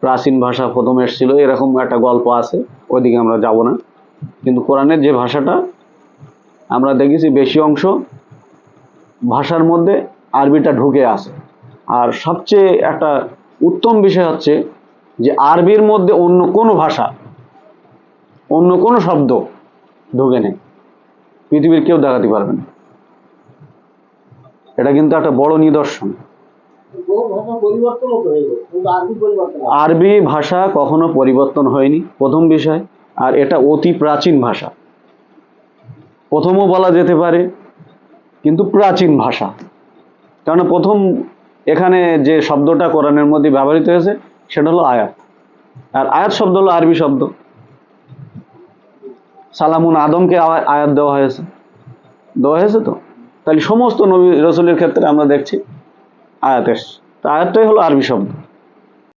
প্রাচীন ভাষা প্রথম এসেছিল, এরকম একটা গল্প আছে, ওইদিকে আমরা যাব না। কিন্তু কোরআনের যে ভাষাটা আমরা দেখেছি, বেশি অংশ ভাষার মধ্যে আরবিটা ঢুকে আছে। আর সবচেয়ে একটা উত্তম বিষয় হচ্ছে যে আরবির মধ্যে অন্য কোনো ভাষা, অন্য কোনো শব্দ ঢুকে নেই, পৃথিবীর কেউ দেখাতে পারবে না। এটা কিন্তু একটা বড় নিদর্শন। আরবি ভাষা কখনো পরিবর্তন হয়নি, প্রথম বিষয়। আর এটা অতি প্রাচীন ভাষা, প্রথমও বলা যেতে পারে, কিন্তু প্রাচীন ভাষা। কারণ প্রথম এখানে যে শব্দটা কোরআনের মধ্যে ব্যবহৃত হয়েছে সেটা হলো আয়াত। আর আয়াত শব্দ হলো আরবি শব্দ। সালামুন আদমকে আয়াত দেওয়া হয়েছে তো। তাহলে সমস্ত নবী রসুলের ক্ষেত্রে আমরা দেখছি আয়াত এসছে। তা আয়াতটাই হলো আরবি শব্দ।